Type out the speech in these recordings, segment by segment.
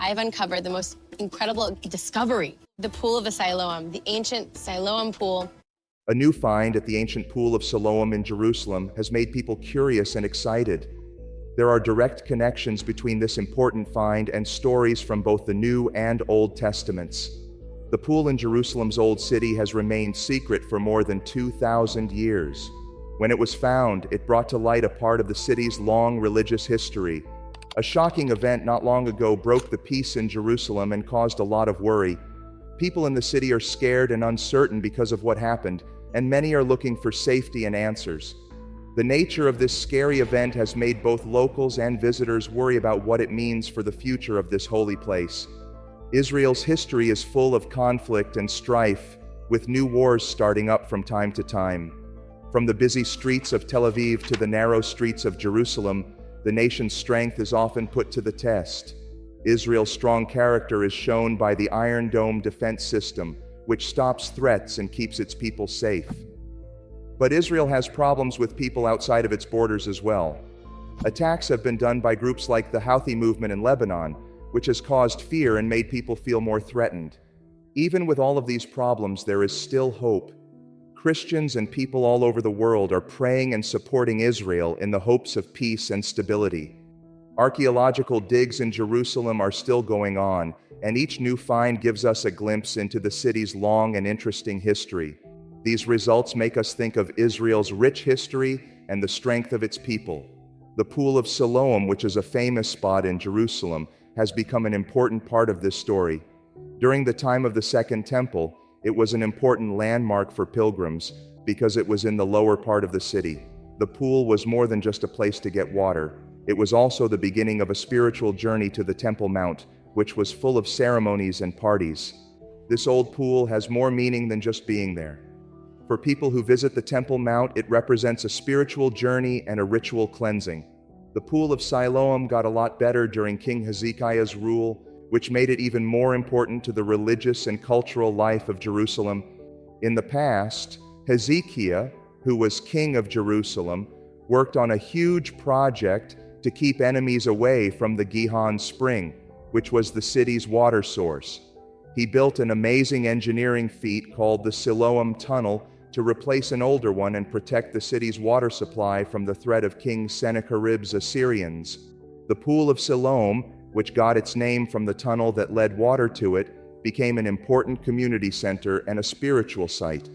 I've uncovered the most incredible discovery, the Pool of Siloam, the ancient Siloam Pool. A new find at the ancient Pool of Siloam in Jerusalem has made people curious and excited. There are direct connections between this important find and stories from both the New and Old Testaments. The pool in Jerusalem's Old City has remained secret for more than 2,000 years. When it was found, it brought to light a part of the city's long religious history. A shocking event not long ago broke the peace in Jerusalem and caused a lot of worry. People in the city are scared and uncertain because of what happened, and many are looking for safety and answers. The nature of this scary event has made both locals and visitors worry about what it means for the future of this holy place. Israel's history is full of conflict and strife, with new wars starting up from time to time. From the busy streets of Tel Aviv to the narrow streets of Jerusalem, the nation's strength is often put to the test. Israel's strong character is shown by the Iron Dome defense system, which stops threats and keeps its people safe. But Israel has problems with people outside of its borders as well. Attacks have been done by groups like the Houthi movement in Lebanon, which has caused fear and made people feel more threatened. Even with all of these problems, there is still hope. Christians and people all over the world are praying and supporting Israel in the hopes of peace and stability. Archaeological digs in Jerusalem are still going on, and each new find gives us a glimpse into the city's long and interesting history. These results make us think of Israel's rich history and the strength of its people. The Pool of Siloam, which is a famous spot in Jerusalem, has become an important part of this story. During the time of the Second Temple, it was an important landmark for pilgrims because it was in the lower part of the city. The pool was more than just a place to get water. It was also the beginning of a spiritual journey to the Temple Mount, which was full of ceremonies and parties. This old pool has more meaning than just being there. For people who visit the Temple Mount, it represents a spiritual journey and a ritual cleansing. The Pool of Siloam got a lot better during King Hezekiah's rule, which made it even more important to the religious and cultural life of Jerusalem. In the past, Hezekiah, who was king of Jerusalem, worked on a huge project to keep enemies away from the Gihon Spring, which was the city's water source. He built an amazing engineering feat called the Siloam Tunnel to replace an older one and protect the city's water supply from the threat of King Sennacherib's Assyrians. The Pool of Siloam, which got its name from the tunnel that led water to it, became an important community center and a spiritual site.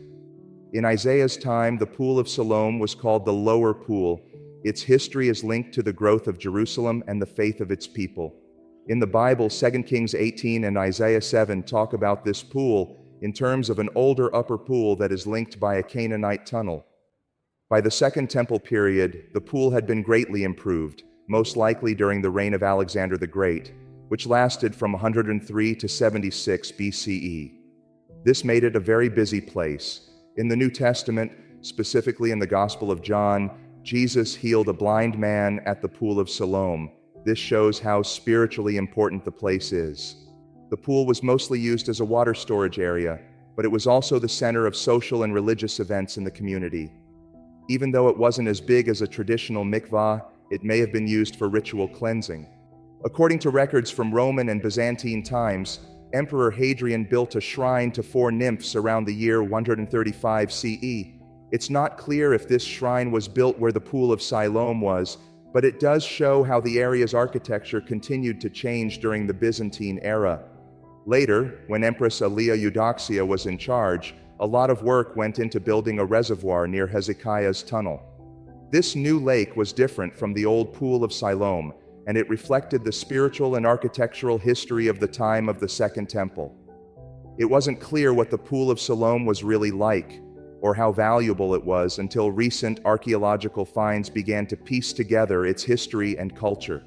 In Isaiah's time, the Pool of Siloam was called the Lower Pool. Its history is linked to the growth of Jerusalem and the faith of its people. In the Bible, 2 Kings 18 and Isaiah 7 talk about this pool in terms of an older upper pool that is linked by a Canaanite tunnel. By the Second Temple period, the pool had been greatly improved, most likely during the reign of Alexander the Great, which lasted from 103 to 76 BCE. This made it a very busy place. In the New Testament, specifically in the Gospel of John, Jesus healed a blind man at the Pool of Siloam. This shows how spiritually important the place is. The pool was mostly used as a water storage area, but it was also the center of social and religious events in the community. Even though it wasn't as big as a traditional mikvah, it may have been used for ritual cleansing. According to records from Roman and Byzantine times, Emperor Hadrian built a shrine to 4 nymphs around the year 135 CE. It's not clear if this shrine was built where the Pool of Siloam was, but it does show how the area's architecture continued to change during the Byzantine era. Later, when Empress Alia Eudoxia was in charge, a lot of work went into building a reservoir near Hezekiah's tunnel. This new lake was different from the old Pool of Siloam, and it reflected the spiritual and architectural history of the time of the Second Temple. It wasn't clear what the Pool of Siloam was really like, or how valuable it was until recent archaeological finds began to piece together its history and culture.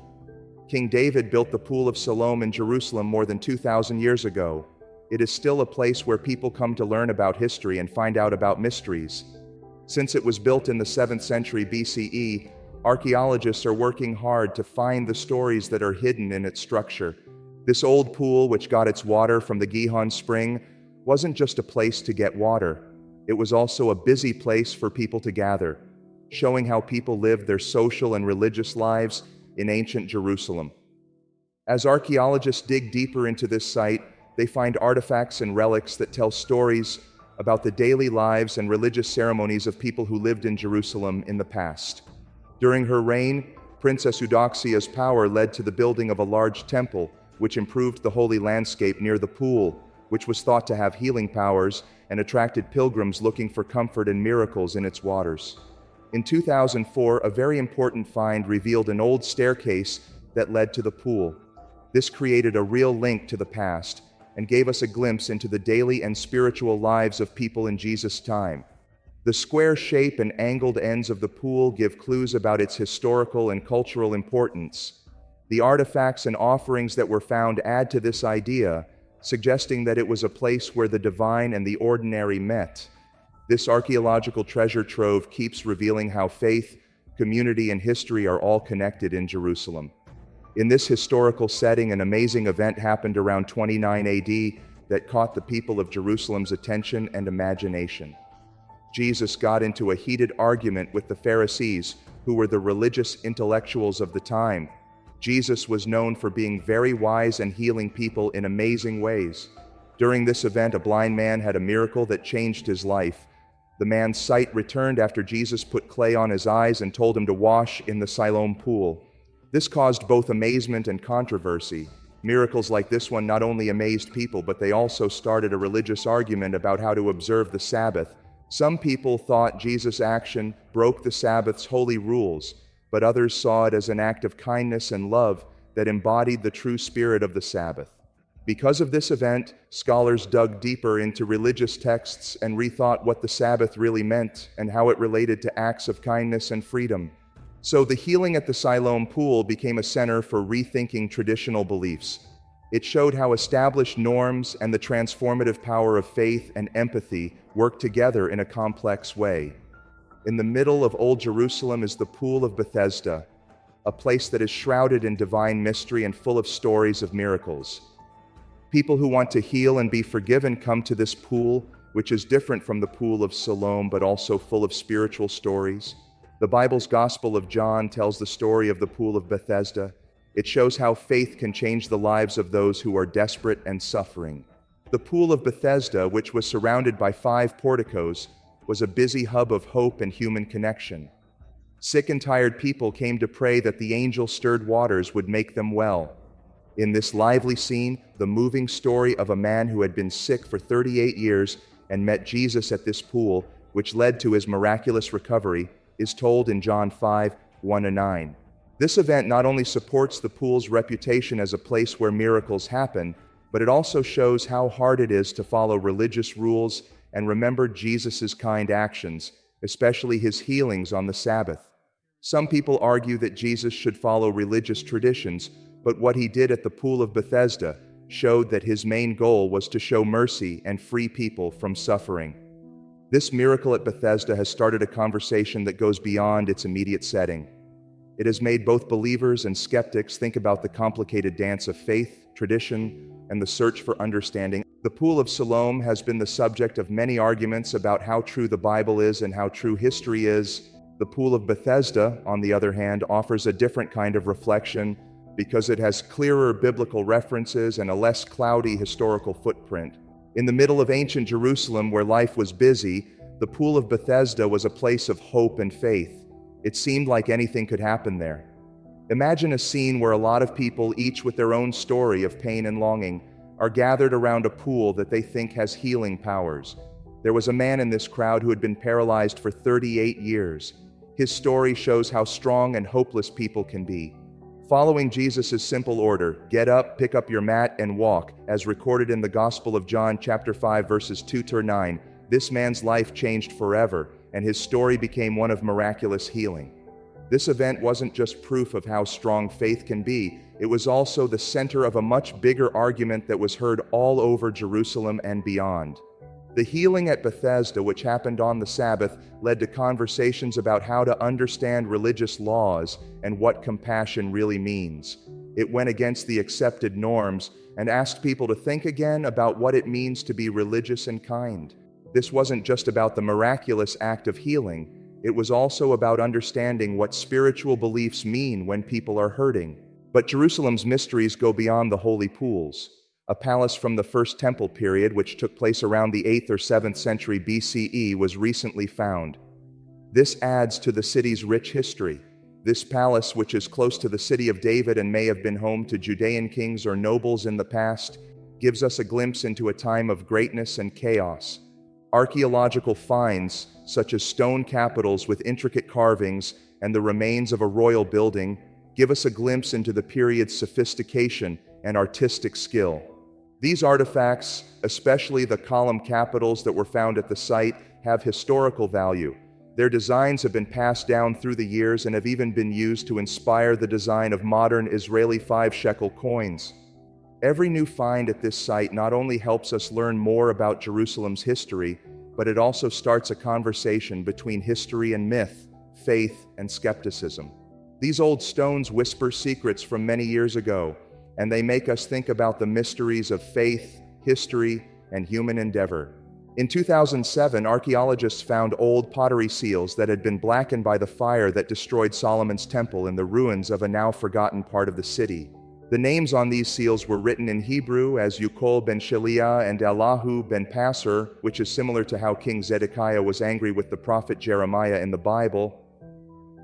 King David built the Pool of Siloam in Jerusalem more than 2,000 years ago. It is still a place where people come to learn about history and find out about mysteries. Since it was built in the 7th century BCE, archaeologists are working hard to find the stories that are hidden in its structure. This old pool, which got its water from the Gihon Spring, wasn't just a place to get water. It was also a busy place for people to gather, showing how people lived their social and religious lives in ancient Jerusalem. As archaeologists dig deeper into this site, they find artifacts and relics that tell stories about the daily lives and religious ceremonies of people who lived in Jerusalem in the past. During her reign, Princess Eudoxia's power led to the building of a large temple, which improved the holy landscape near the pool, which was thought to have healing powers and attracted pilgrims looking for comfort and miracles in its waters. In 2004, a very important find revealed an old staircase that led to the pool. This created a real link to the past and gave us a glimpse into the daily and spiritual lives of people in Jesus' time. The square shape and angled ends of the pool give clues about its historical and cultural importance. The artifacts and offerings that were found add to this idea, suggesting that it was a place where the divine and the ordinary met. This archaeological treasure trove keeps revealing how faith, community, and history are all connected in Jerusalem. In this historical setting, an amazing event happened around 29 AD that caught the people of Jerusalem's attention and imagination. Jesus got into a heated argument with the Pharisees, who were the religious intellectuals of the time. Jesus was known for being very wise and healing people in amazing ways. During this event, a blind man had a miracle that changed his life. The man's sight returned after Jesus put clay on his eyes and told him to wash in the Siloam Pool. This caused both amazement and controversy. Miracles like this one not only amazed people, but they also started a religious argument about how to observe the Sabbath. Some people thought Jesus' action broke the Sabbath's holy rules, but others saw it as an act of kindness and love that embodied the true spirit of the Sabbath. Because of this event, scholars dug deeper into religious texts and rethought what the Sabbath really meant and how it related to acts of kindness and freedom. So the healing at the Siloam Pool became a center for rethinking traditional beliefs. It showed how established norms and the transformative power of faith and empathy work together in a complex way. In the middle of Old Jerusalem is the Pool of Bethesda, a place that is shrouded in divine mystery and full of stories of miracles. People who want to heal and be forgiven come to this pool, which is different from the Pool of Siloam, but also full of spiritual stories. The Bible's Gospel of John tells the story of the Pool of Bethesda. It shows how faith can change the lives of those who are desperate and suffering. The Pool of Bethesda, which was surrounded by 5 porticos, was a busy hub of hope and human connection. Sick and tired people came to pray that the angel-stirred waters would make them well. In this lively scene, the moving story of a man who had been sick for 38 years and met Jesus at this pool, which led to his miraculous recovery, is told in John 5:1-9. This event not only supports the pool's reputation as a place where miracles happen, but it also shows how hard it is to follow religious rules and remember Jesus' kind actions, especially his healings on the Sabbath. Some people argue that Jesus should follow religious traditions, but what he did at the Pool of Bethesda showed that his main goal was to show mercy and free people from suffering. This miracle at Bethesda has started a conversation that goes beyond its immediate setting. It has made both believers and skeptics think about the complicated dance of faith, tradition, and the search for understanding. The Pool of Siloam has been the subject of many arguments about how true the Bible is and how true history is. The Pool of Bethesda, on the other hand, offers a different kind of reflection because it has clearer biblical references and a less cloudy historical footprint. In the middle of ancient Jerusalem, where life was busy, the Pool of Bethesda was a place of hope and faith. It seemed like anything could happen there. Imagine a scene where a lot of people, each with their own story of pain and longing, are gathered around a pool that they think has healing powers. There was a man in this crowd who had been paralyzed for 38 years. His story shows how strong and hopeless people can be. Following Jesus' simple order, get up, pick up your mat, and walk, as recorded in the Gospel of John chapter 5 verses 2-9, this man's life changed forever, and his story became one of miraculous healing. This event wasn't just proof of how strong faith can be, it was also the center of a much bigger argument that was heard all over Jerusalem and beyond. The healing at Bethesda, which happened on the Sabbath, led to conversations about how to understand religious laws and what compassion really means. It went against the accepted norms and asked people to think again about what it means to be religious and kind. This wasn't just about the miraculous act of healing, it was also about understanding what spiritual beliefs mean when people are hurting. But Jerusalem's mysteries go beyond the holy pools. A palace from the First Temple period, which took place around the 8th or 7th century BCE, was recently found. This adds to the city's rich history. This palace, which is close to the city of David and may have been home to Judean kings or nobles in the past, gives us a glimpse into a time of greatness and chaos. Archaeological finds, such as stone capitals with intricate carvings and the remains of a royal building, give us a glimpse into the period's sophistication and artistic skill. These artifacts, especially the column capitals that were found at the site, have historical value. Their designs have been passed down through the years and have even been used to inspire the design of modern Israeli 5-shekel coins. Every new find at this site not only helps us learn more about Jerusalem's history, but it also starts a conversation between history and myth, faith and skepticism. These old stones whisper secrets from many years ago, and they make us think about the mysteries of faith, history, and human endeavor. In 2007, archaeologists found old pottery seals that had been blackened by the fire that destroyed Solomon's temple in the ruins of a now forgotten part of the city. The names on these seals were written in Hebrew as Yukol ben Sheliah and Allahu ben Passer, which is similar to how King Zedekiah was angry with the prophet Jeremiah in the Bible.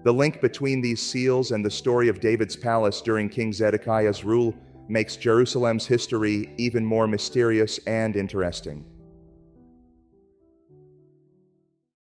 The link between these seals and the story of David's palace during King Zedekiah's rule makes Jerusalem's history even more mysterious and interesting.